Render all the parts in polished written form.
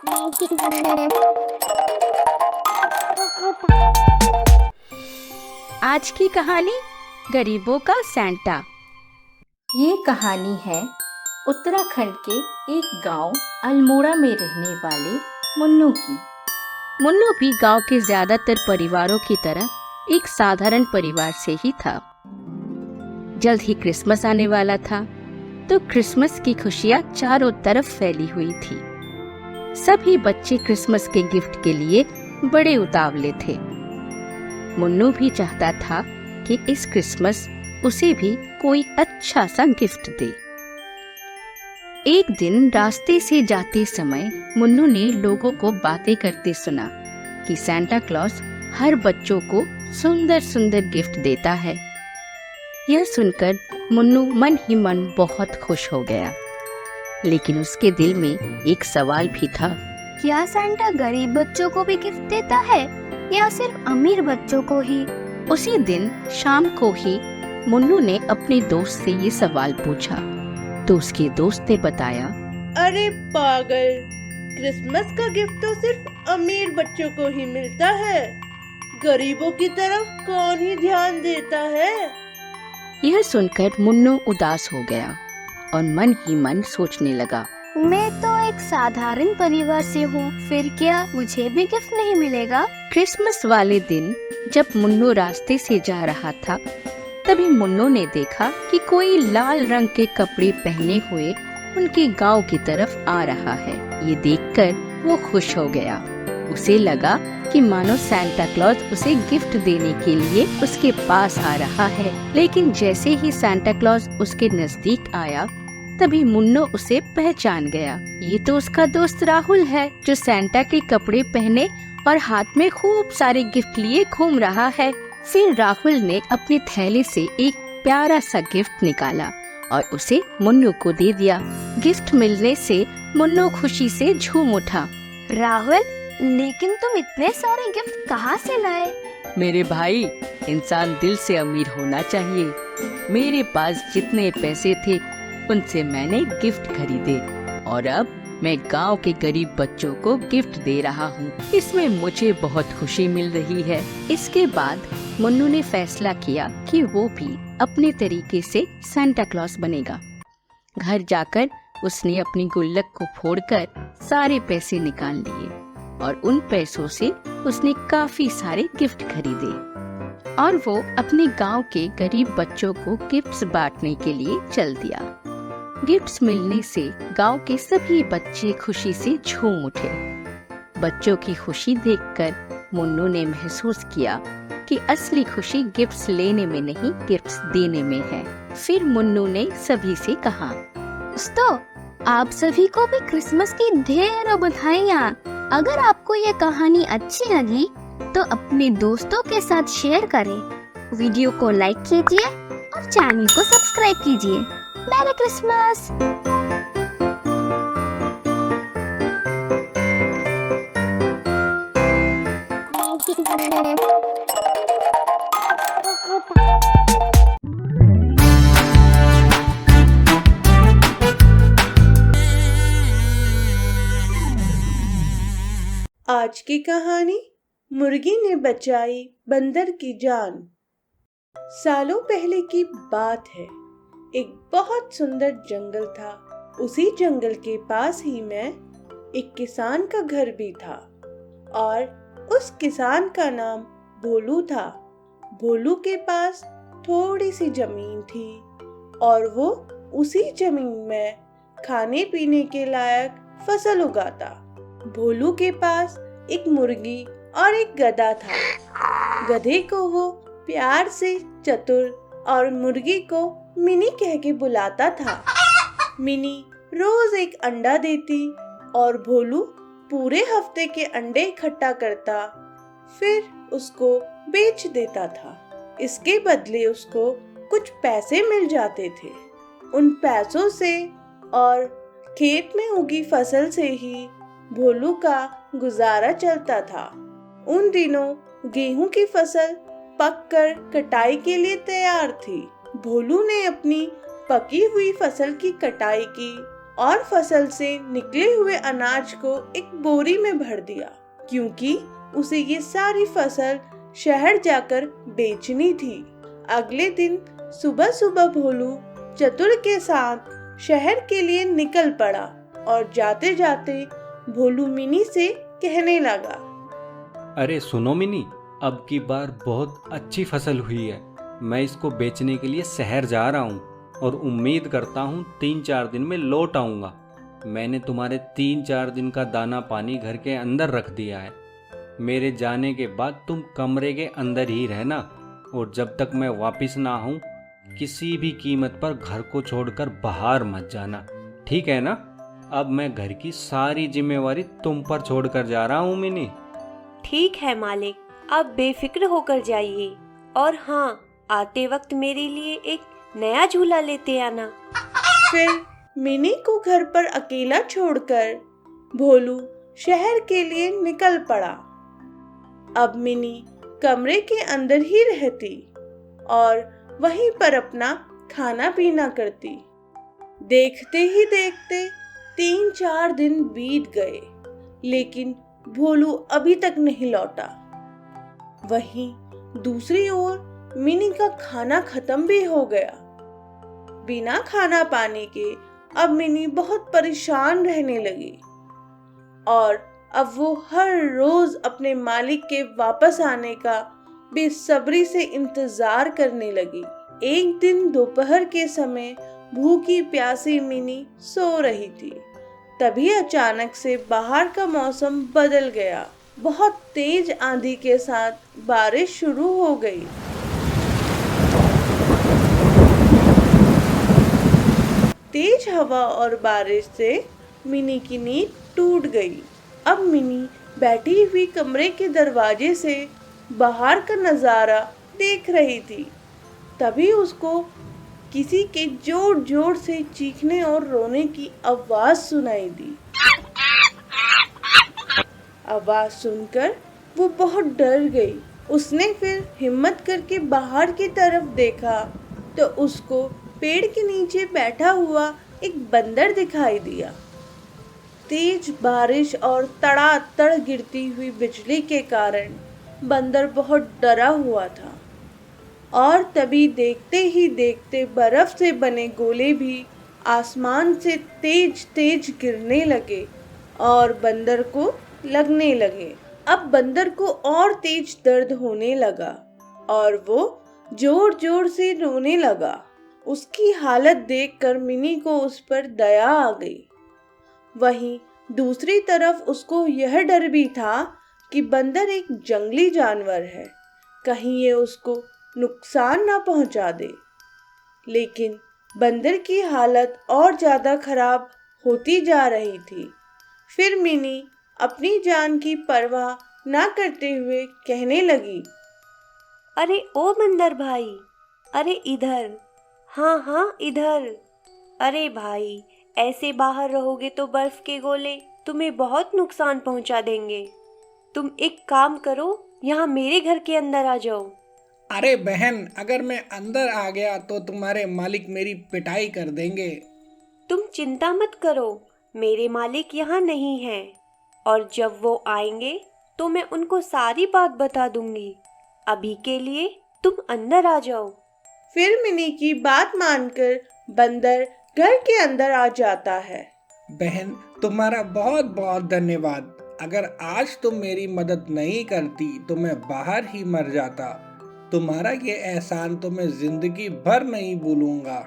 आज की कहानी गरीबों का सैंटा। ये कहानी है उत्तराखंड के एक गांव अल्मोड़ा में रहने वाले मुन्नू की। मुन्नू भी गांव के ज्यादातर परिवारों की तरह एक साधारण परिवार से ही था। जल्द ही क्रिसमस आने वाला था, तो क्रिसमस की खुशियां चारों तरफ फैली हुई थी। सभी बच्चे क्रिसमस के गिफ्ट के लिए बड़े उतावले थे। मुन्नू भी चाहता था कि इस क्रिसमस उसे भी कोई अच्छा सा गिफ्ट दे। एक दिन रास्ते से जाते समय मुन्नू ने लोगों को बातें करते सुना कि सांता क्लॉज हर बच्चों को सुंदर सुंदर गिफ्ट देता है। यह सुनकर मुन्नू मन ही मन बहुत खुश हो गया, लेकिन उसके दिल में एक सवाल भी था। क्या सांता गरीब बच्चों को भी गिफ्ट देता है या सिर्फ अमीर बच्चों को ही? उसी दिन शाम को ही मुन्नू ने अपने दोस्त से ये सवाल पूछा, तो उसके दोस्त ने बताया, अरे पागल, क्रिसमस का गिफ्ट तो सिर्फ अमीर बच्चों को ही मिलता है। गरीबों की तरफ कौन ही ध्यान देता है। यह सुनकर मुन्नू उदास हो गया और मन ही मन सोचने लगा, मैं तो एक साधारण परिवार से हूँ, फिर क्या मुझे भी गिफ्ट नहीं मिलेगा? क्रिसमस वाले दिन जब मुन्नू रास्ते से जा रहा था, तभी मुन्नू ने देखा कि कोई लाल रंग के कपड़े पहने हुए उनके गांव की तरफ आ रहा है। ये देखकर वो खुश हो गया। उसे लगा कि मानो सांता क्लॉज उसे गिफ्ट देने के लिए उसके पास आ रहा है। लेकिन जैसे ही सांता क्लॉज उसके नजदीक आया, तभी मुन्नू उसे पहचान गया। ये तो उसका दोस्त राहुल है, जो सांता के कपड़े पहने और हाथ में खूब सारे गिफ्ट लिए घूम रहा है। फिर राहुल ने अपने थैले से एक प्यारा सा गिफ्ट निकाला और उसे मुन्नू को दे दिया। गिफ्ट मिलने से मुन्नू खुशी से झूम उठा। राहुल, लेकिन तुम इतने सारे गिफ्ट कहाँ से लाए? मेरे भाई, इंसान दिल से अमीर होना चाहिए। मेरे पास जितने पैसे थे उनसे मैंने गिफ्ट खरीदे और अब मैं गांव के गरीब बच्चों को गिफ्ट दे रहा हूँ। इसमें मुझे बहुत खुशी मिल रही है। इसके बाद मुन्नू ने फैसला किया कि वो भी अपने तरीके से सांता क्लॉज बनेगा। घर जाकर उसने अपनी गुल्लक को फोड़कर सारे पैसे निकाल लिए और उन पैसों से उसने काफी सारे गिफ्ट खरीदे और वो अपने गांव के गरीब बच्चों को गिफ्ट्स बांटने के लिए चल दिया। गिफ्ट्स मिलने से गांव के सभी बच्चे खुशी से झूम उठे। बच्चों की खुशी देखकर मुन्नू ने महसूस किया कि असली खुशी गिफ्ट्स लेने में नहीं, गिफ्ट्स देने में है। फिर मुन्नू ने सभी से कहा, दोस्तों, आप सभी को भी क्रिसमस की ढेरों बधाइयाँ। अगर आपको ये कहानी अच्छी लगी तो अपने दोस्तों के साथ शेयर करें, वीडियो को लाइक कीजिए और चैनल को सब्सक्राइब कीजिए। Merry Christmas. आज की कहानी, मुर्गी ने बचाई बंदर की जान। सालों पहले की बात है। एक बहुत सुंदर जंगल था। उसी जंगल के पास ही में एक किसान का घर भी था और उस किसान का नाम भोलू था। भोलू के पास थोड़ी सी जमीन थी और वो उसी जमीन में खाने पीने के लायक फसल उगाता। भोलू के पास एक मुर्गी और एक गधा था। गधे को वो प्यार से चतुर और मुर्गी को मिनी कह के बुलाता था। मिनी रोज एक अंडा देती और भोलू पूरे हफ्ते के अंडे इकट्ठा करता, फिर उसको बेच देता था। इसके बदले उसको कुछ पैसे मिल जाते थे। उन पैसों से और खेत में उगी फसल से ही भोलू का गुजारा चलता था। उन दिनों गेहूं की फसल पककर कटाई के लिए तैयार थी। भोलू ने अपनी पकी हुई फसल की कटाई की और फसल से निकले हुए अनाज को एक बोरी में भर दिया, क्योंकि उसे ये सारी फसल शहर जाकर बेचनी थी। अगले दिन सुबह सुबह भोलू चतुर के साथ शहर के लिए निकल पड़ा और जाते जाते भोलू मिनी से कहने लगा, अरे सुनो मिनी, अब की बार बहुत अच्छी फसल हुई है। मैं इसको बेचने के लिए शहर जा रहा हूँ और उम्मीद करता हूँ 3-4 दिन में लौट आऊँगा। मैंने तुम्हारे 3-4 दिन का दाना पानी घर के अंदर रख दिया है। मेरे जाने के बाद तुम कमरे के अंदर ही रहना और जब तक मैं वापस ना आऊँ किसी भी कीमत पर घर को छोड़कर बाहर मत जाना, ठीक है ना? अब मैं घर की सारी जिम्मेवारी तुम पर छोड़कर जा रहा हूँ मिनी। ठीक है मालिक, आप बेफिक्र होकर जाइए और हाँ, आते वक्त मेरे लिए एक नया झूला लेते आना। फिर मिनी को घर पर अकेला छोड़कर भोलू शहर के लिए निकल पड़ा। अब मिनी कमरे के अंदर ही रहती और वहीं पर अपना खाना पीना करती। देखते ही देखते 3-4 दिन बीत गए, लेकिन भोलू अभी तक नहीं लौटा। वहीं दूसरी ओर मिनी का खाना खत्म भी हो गया। बिना खाना पाने के अब मिनी बहुत परेशान रहने लगी और अब वो हर रोज अपने मालिक के वापस आने का बेसब्री से इंतजार करने लगी। एक दिन दोपहर के समय भूखी प्यासी मिनी सो रही थी। तभी अचानक से बाहर का मौसम बदल गया। बहुत तेज आंधी के साथ बारिश शुरू हो गई। तेज हवा और बारिश से मिनी की नींद टूट गई। अब मिनी बैठी हुई कमरे के दरवाजे से बाहर का नजारा देख रही थी। तभी उसको किसी के जोर जोर से चीखने और रोने की आवाज सुनाई दी। आवाज सुनकर वो बहुत डर गई। उसने फिर हिम्मत करके बाहर की तरफ देखा तो उसको पेड़ के नीचे बैठा हुआ एक बंदर दिखाई दिया। तेज बारिश और तड़ातड़ गिरती हुई बिजली के कारण बंदर बहुत डरा हुआ था और तभी देखते ही देखते बर्फ से बने गोले भी आसमान से तेज तेज गिरने लगे और बंदर को लगने लगे। अब बंदर को और तेज दर्द होने लगा और वो जोर जोर से रोने लगा। उसकी हालत देखकर मिनी को उस पर दया आ गई। वहीं दूसरी तरफ उसको यह डर भी था कि बंदर एक जंगली जानवर है, कहीं ये उसको नुकसान ना पहुंचा दे। लेकिन बंदर की हालत और ज्यादा खराब होती जा रही थी। फिर मिनी अपनी जान की परवाह ना करते हुए कहने लगी, अरे ओ बंदर भाई, अरे इधर, हाँ इधर। अरे भाई, ऐसे बाहर रहोगे तो बर्फ के गोले तुम्हें बहुत नुकसान पहुंचा देंगे। तुम एक काम करो, यहाँ मेरे घर के अंदर आ जाओ। अरे बहन, अगर मैं अंदर आ गया तो तुम्हारे मालिक मेरी पिटाई कर देंगे। तुम चिंता मत करो, मेरे मालिक यहाँ नहीं हैं और जब वो आएंगे तो मैं उनको सारी बात बता दूंगी। अभी के लिए तुम अंदर आ जाओ। फिर मिनी की बात मानकर बंदर घर के अंदर आ जाता है। बहन, तुम्हारा बहुत बहुत धन्यवाद। अगर आज तुम मेरी मदद नहीं करती तो मैं बाहर ही मर जाता। तुम्हारा ये एहसान तो मैं जिंदगी भर नहीं भूलूंगा।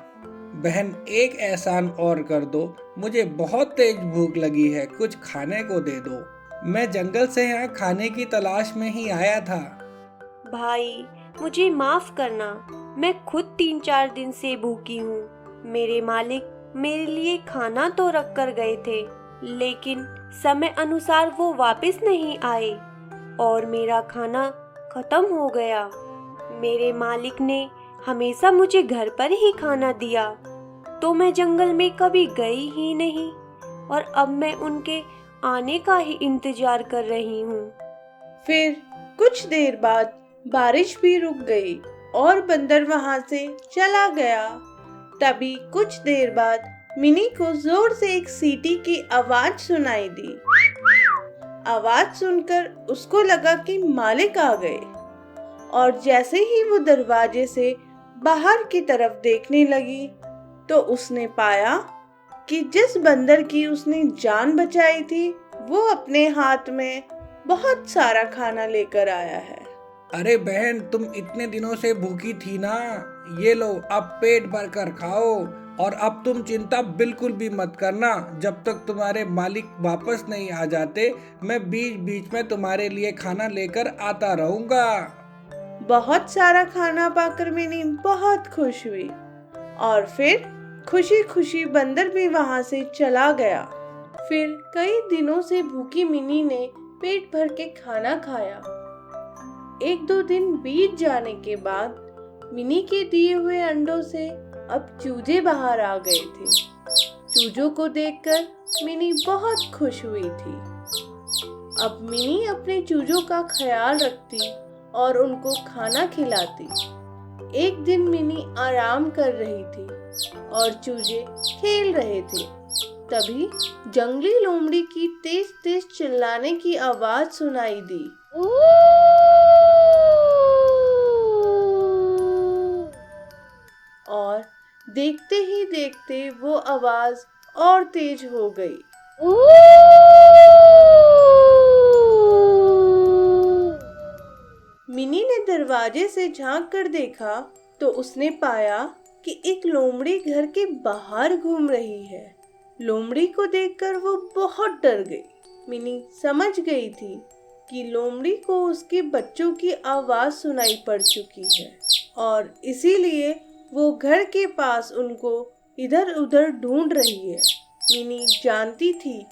बहन, एक एहसान और कर दो, मुझे बहुत तेज भूख लगी है, कुछ खाने को दे दो। मैं जंगल से यहाँ खाने की तलाश में ही आया था। भाई, मुझे माफ करना, मैं खुद 3-4 दिन से भूखी हूँ। मेरे मालिक मेरे लिए खाना तो रख कर गए थे, लेकिन समय अनुसार वो वापस नहीं आए और मेरा खाना खत्म हो गया। मेरे मालिक ने हमेशा मुझे घर पर ही खाना दिया, तो मैं जंगल में कभी गई ही नहीं और अब मैं उनके आने का ही इंतजार कर रही हूँ। फिर कुछ देर बाद बारिश भी रुक गई और बंदर वहां से चला गया। तभी कुछ देर बाद मिनी को जोर से एक सीटी की आवाज सुनाई दी। आवाज सुनकर उसको लगा कि मालिक आ गए और जैसे ही वो दरवाजे से बाहर की तरफ देखने लगी तो उसने पाया कि जिस बंदर की उसने जान बचाई थी वो अपने हाथ में बहुत सारा खाना लेकर आया है। अरे बहन, तुम इतने दिनों से भूखी थी ना, ये लो अब पेट भर कर खाओ। और अब तुम चिंता बिल्कुल भी मत करना, जब तक तुम्हारे मालिक वापस नहीं आ जाते मैं बीच बीच में तुम्हारे लिए खाना लेकर आता रहूंगा। बहुत सारा खाना पाकर मिनी बहुत खुश हुई और फिर खुशी खुशी बंदर भी वहां से चला गया। फिर कई दिनों से भूखी मिनी ने पेट भर के खाना खाया। 1-2 दिन बीत जाने के बाद मिनी के दिए हुए अंडों से अब चूजे बाहर आ गए थे। चूजों को देखकर मिनी बहुत खुश हुई थी। अब मिनी अपने चूजों का ख्याल रखती और उनको खाना खिलाती। एक दिन मिनी आराम कर रही थी और चूजे खेल रहे थे। तभी जंगली लोमड़ी की तेज तेज चिल्लाने की आवाज सुनाई दी। और देखते ही देखते वो आवाज और तेज हो गई। मिनी ने दरवाजे से झांक कर देखा तो उसने पाया कि एक लोमड़ी घर के बाहर घूम रही है। लोमड़ी को देखकर वो बहुत डर गई। मिनी समझ गई थी कि लोमड़ी को उसके बच्चों की आवाज सुनाई पड़ चुकी है और इसीलिए वो घर के पास उनको इधर उधर ढूंढ रही है। मिनी जानती थी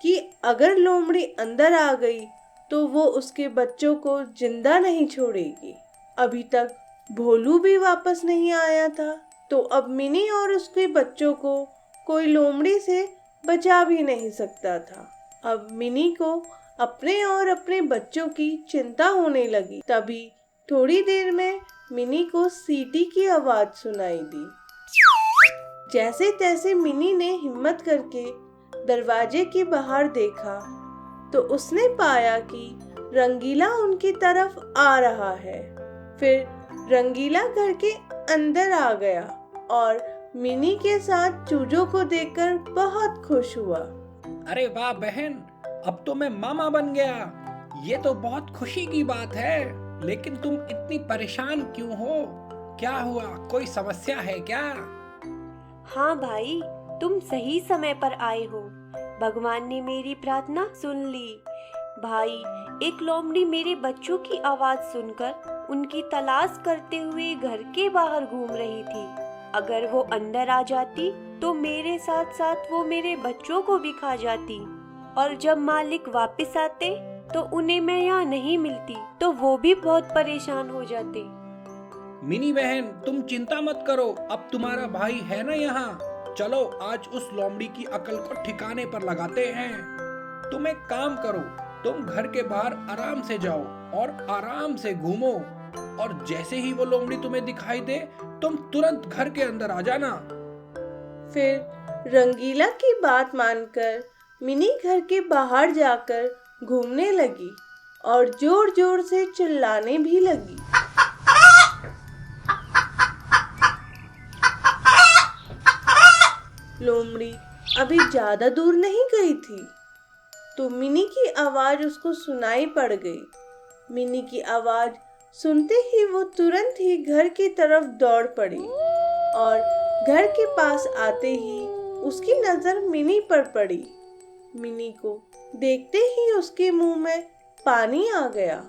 कि अगर लोमड़ी अंदर आ गई तो वो उसके बच्चों को जिंदा नहीं छोड़ेगी। अभी तक भोलू भी वापस नहीं आया था तो अब मिनी और उसके बच्चों को कोई लोमड़ी से बचा भी नहीं सकता था। अब मिनी को अपने और अपने बच्चों की चिंता होने लगी। तभी थोड़ी देर में मिनी को सीटी की आवाज सुनाई दी। जैसे तैसे मिनी ने हिम्मत करके दरवाजे के बाहर देखा तो उसने पाया कि रंगीला उनकी तरफ आ रहा है। फिर रंगीला घर के अंदर आ गया और मिनी के साथ चूजों को देखकर बहुत खुश हुआ। अरे वाह बहन, अब तो मैं मामा बन गया। ये तो बहुत खुशी की बात है। लेकिन तुम इतनी परेशान क्यों हो? क्या हुआ? कोई समस्या है क्या? हाँ भाई, तुम सही समय पर आए हो। भगवान ने मेरी प्रार्थना सुन ली। भाई, एक लोमड़ी मेरे बच्चों की आवाज सुनकर उनकी तलाश करते हुए घर के बाहर घूम रही थी। अगर वो अंदर आ जाती तो मेरे साथ साथ वो मेरे बच्चों को भी खा जाती और जब मालिक वापस आते तो उन्हें मैं यहाँ नहीं मिलती तो वो भी बहुत परेशान हो जाते। मिनी बहन, तुम चिंता मत करो, अब तुम्हारा भाई है ना यहाँ। चलो आज उस लोमड़ी की अकल को ठिकाने पर लगाते हैं। तुम एक काम करो, तुम घर के बाहर आराम से जाओ और आराम से घूमो और जैसे ही वो लोमड़ी तुम्हें दिखाई दे तुम तुरंत घर के अंदर आ जाना। फिर रंगीला की बात मानकर मिनी घर के बाहर जाकर घूमने लगी और जोर जोर से चिल्लाने भी लगी। लोमड़ी अभी ज्यादा दूर नहीं गई थी तो मिनी की आवाज उसको सुनाई पड़ गई। मिनी की आवाज सुनते ही वो तुरंत ही घर की तरफ दौड़ पड़ी और घर के पास आते ही उसकी नजर मिनी पर पड़ी। मिनी को देखते ही उसके मुंह में पानी आ गया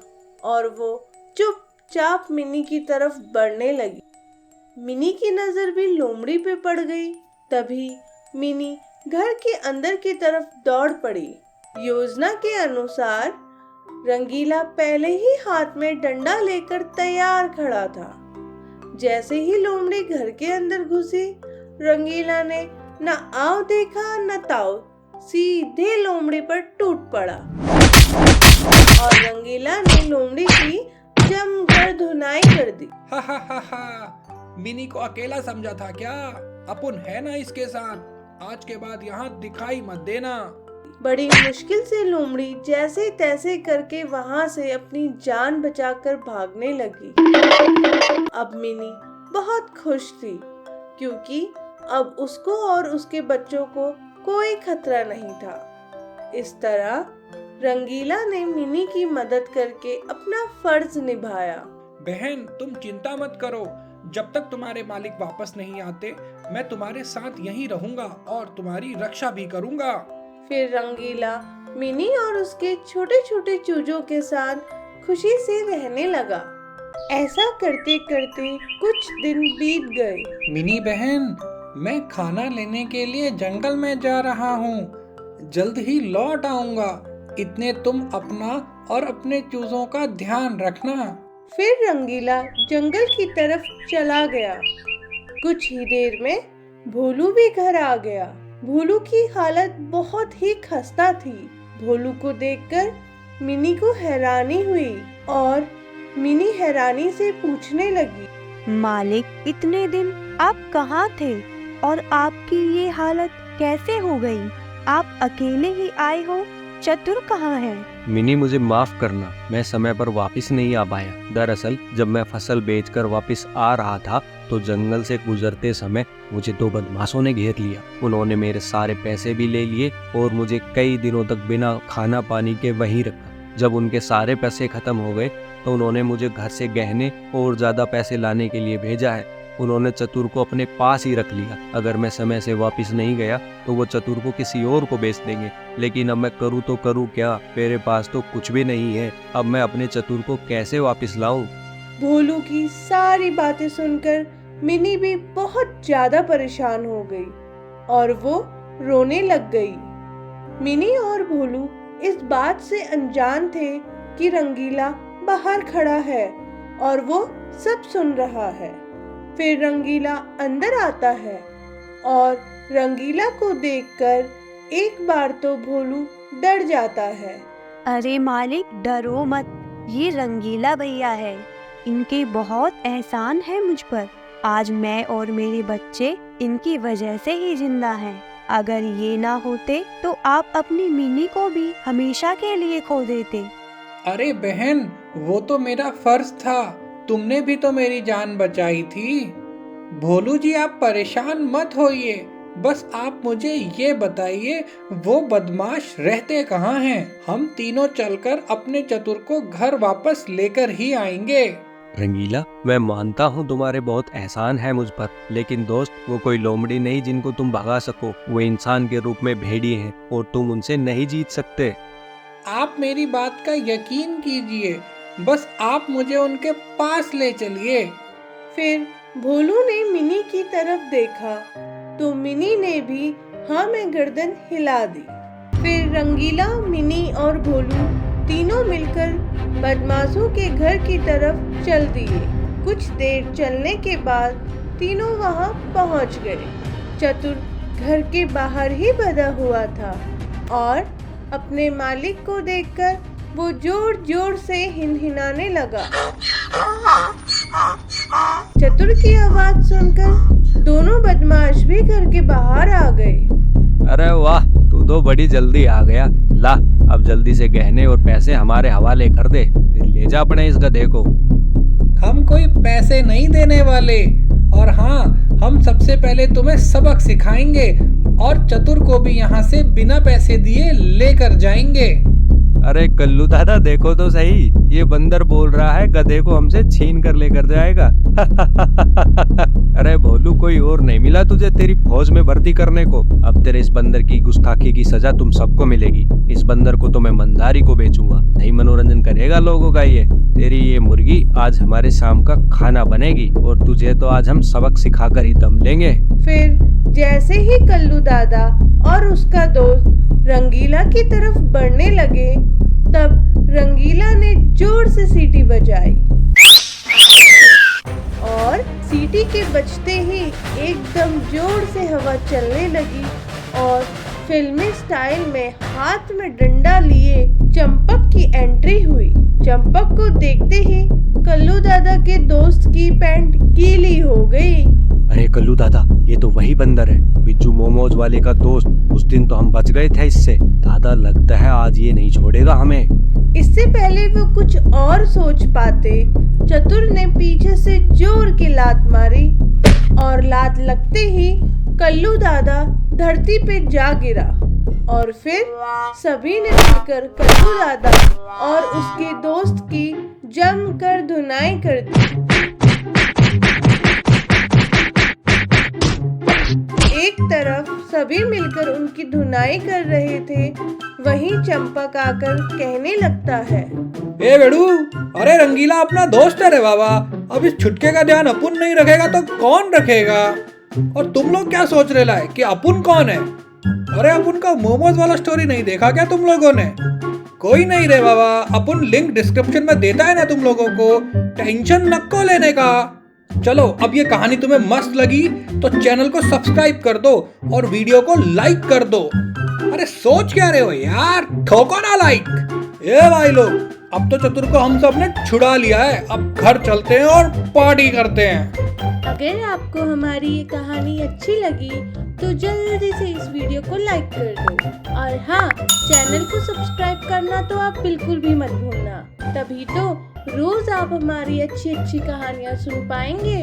और वो चुपचाप मिनी की तरफ बढ़ने लगी। मिनी की नजर भी लोमड़ी पे पड़ गई। तभी मिनी घर के अंदर की तरफ दौड़ पड़ी। योजना के अनुसार रंगीला पहले ही हाथ में डंडा लेकर तैयार खड़ा था। जैसे ही लोमड़ी घर के अंदर घुसी, रंगीला ने न आओ देखा न ताओ, सीधे लोमड़ी पर टूट पड़ा और रंगीला ने लोमड़ी की जमकर धुनाई कर दी। हा हा हा हा, मिनी को अकेला समझा था क्या? अपुन है ना इसके साथ। आज के बाद यहाँ दिखाई मत देना। बड़ी मुश्किल से लोमड़ी जैसे तैसे करके वहां से अपनी जान बचाकर भागने लगी। अब मिनी बहुत खुश थी क्योंकि अब उसको और उसके बच्चों को कोई खतरा नहीं था। इस तरह रंगीला ने मिनी की मदद करके अपना फर्ज निभाया। बहन, तुम चिंता मत करो। जब तक तुम्हारे मालिक वापस नहीं आते, मैं तुम्हारे साथ यहीं रहूंगा और तुम्हारी रक्षा भी करूंगा। फिर रंगीला मिनी और उसके छोटे छोटे चूजों के साथ खुशी से रहने लगा। ऐसा करते करते कुछ दिन बीत गए। मिनी बहन, मैं खाना लेने के लिए जंगल में जा रहा हूँ। जल्द ही लौट आऊंगा। इतने तुम अपना और अपने चूजों का ध्यान रखना। फिर रंगीला जंगल की तरफ चला गया। कुछ ही देर में भोलू भी घर आ गया। भोलू की हालत बहुत ही खस्ता थी। भोलू को देखकर मिनी को हैरानी हुई और मिनी हैरानी से पूछने लगी, मालिक, इतने दिन आप कहाँ थे और आपकी ये हालत कैसे हो गई? आप अकेले ही आए हो? चतुर कहाँ है? मिनी, मुझे माफ करना, मैं समय पर वापस नहीं आ पाया। दरअसल जब मैं फसल बेचकर वापस आ रहा था तो जंगल से गुजरते समय मुझे 2 बदमाशों ने घेर लिया। उन्होंने मेरे सारे पैसे भी ले लिए और मुझे कई दिनों तक बिना खाना पानी के वहीं रखा। जब उनके सारे पैसे खत्म हो गए तो उन्होंने मुझे घर से गहने और ज्यादा पैसे लाने के लिए भेजा है। उन्होंने चतुर को अपने पास ही रख लिया। अगर मैं समय से वापस नहीं गया तो वो चतुर को किसी और को बेच देंगे। लेकिन अब मैं करूँ तो करूँ क्या? मेरे पास तो कुछ भी नहीं है। अब मैं अपने चतुर को कैसे वापस लाऊं? भोलू की सारी बातें सुनकर मिनी भी बहुत ज्यादा परेशान हो गई और वो रोने लग गई। मिनी और भोलू इस बात से अनजान थे कि रंगीला बाहर खड़ा है और वो सब सुन रहा है। फिर रंगीला अंदर आता है और रंगीला को देखकर एक बार तो भोलू डर जाता है। अरे मालिक, डरो मत, ये रंगीला भैया है। इनके बहुत एहसान है मुझ पर। आज मैं और मेरे बच्चे इनकी वजह से ही जिंदा हैं। अगर ये ना होते तो आप अपनी मिनी को भी हमेशा के लिए खो देते। अरे बहन, वो तो मेरा फर्ज था। तुमने भी तो मेरी जान बचाई थी। भोलू जी, आप परेशान मत होइए। बस आप मुझे ये बताइए, वो बदमाश रहते कहाँ हैं? हम तीनों चलकर अपने चतुर को घर वापस लेकर ही आएंगे। रंगीला, मैं मानता हूँ तुम्हारे बहुत एहसान है मुझ पर, लेकिन दोस्त, वो कोई लोमड़ी नहीं जिनको तुम भगा सको। वो इंसान के रूप में भेड़िए हैं और तुम उनसे नहीं जीत सकते। आप मेरी बात का यकीन कीजिए। बस आप मुझे उनके पास ले चलिए। फिर भोलू ने मिनी की तरफ देखा तो मिनी ने भी हाँ में गर्दन हिला दी। फिर रंगीला, मिनी और भोलू तीनों मिलकर बदमाशों के घर की तरफ चल दिए। कुछ देर चलने के बाद तीनों वहां पहुंच गए। चतुर घर के बाहर ही बंधा हुआ था और अपने मालिक को देखकर वो जोर जोर से हिनहिनाने लगा। चतुर की आवाज सुनकर दोनों बदमाश भी घर के बाहर आ गए। अरे वाह, तू तो बड़ी जल्दी आ गया। ला, अब जल्दी से गहने और पैसे हमारे हवाले कर दे, फिर ले जा अपने इस गधे को। हम कोई पैसे नहीं देने वाले, और हाँ, हम सबसे पहले तुम्हें सबक सिखाएंगे और चतुर को भी यहाँ से बिना पैसे दिए लेकर जाएंगे। अरे कल्लू दादा, देखो तो सही, ये बंदर बोल रहा है गधे को हमसे छीन कर लेकर जाएगा। अरे भोलू, कोई और नहीं मिला तुझे तेरी फौज में भर्ती करने को? अब तेरे इस बंदर की गुस्ताखी की सजा तुम सबको मिलेगी। इस बंदर को तो मैं मंदारी को बेचूंगा। नहीं मनोरंजन करेगा लोगों का ये। तेरी ये मुर्गी आज हमारे शाम का खाना बनेगी और तुझे तो आज हम सबक सिखाकर ही दम लेंगे। फिर जैसे ही कल्लू दादा और उसका दोस्त रंगीला की तरफ बढ़ने लगे, तब रंगीला ने जोर से सीटी बजाई और सीटी के बजते ही एकदम जोर से हवा चलने लगी और फिल्मी स्टाइल में हाथ में डंडा लिए चंपक की एंट्री हुई। चंपक को देखते ही कल्लू दादा के दोस्त की पैंट गीली हो गई। अरे कल्लू दादा, ये तो वही बंदर है, बिज्जू मोमोज वाले का दोस्त। उस दिन तो हम बच गए थे इससे। दादा लगता है आज ये नहीं छोड़ेगा हमें। इससे पहले वो कुछ और सोच पाते, चतुर ने पीछे से जोर की लात मारी और लात लगते ही कल्लू दादा धरती पे जा गिरा और फिर सभी ने मिलकर कल्लू दादा और उसके दोस्त की जमकर धुनाई कर दी। एक तरफ सभी मिलकर उनकी धुनाई कर रहे थे, वहीं चंपक आकर कहने लगता है, ए बेड़ू, अरे रंगीला अपना दोस्त है रे बाबा। अब इस छुटके का ध्यान अपुन नहीं रखेगा तो कौन रखेगा? और तुम लोग क्या सोच रहे लाए कि अपुन कौन है? अरे अपुन का मोमोज वाला स्टोरी नहीं देखा क्या तुम लोगों ने? कोई नहीं रे बाबा, अपुन लिंक डिस्क्रिप्शन में देता है ना तुम लोगों को, टेंशन नको लेने का। चलो, अब ये कहानी तुम्हें मस्त लगी तो चैनल को सब्सक्राइब कर दो और वीडियो को लाइक कर दो। अरे सोच क्या रहे हो यार, ठोको ना लाइक। ए भाई लोग, अब तो चतुर को हम सब ने छुड़ा लिया है, अब घर चलते हैं और पार्टी करते हैं। अगर आपको हमारी ये कहानी अच्छी लगी तो जल्दी से इस वीडियो को लाइक कर दो और हाँ, चैनल को सब्सक्राइब करना तो आप बिल्कुल भी मत भूलना, तभी तो रोज आप हमारी अच्छी अच्छी कहानियाँ सुन पाएंगे।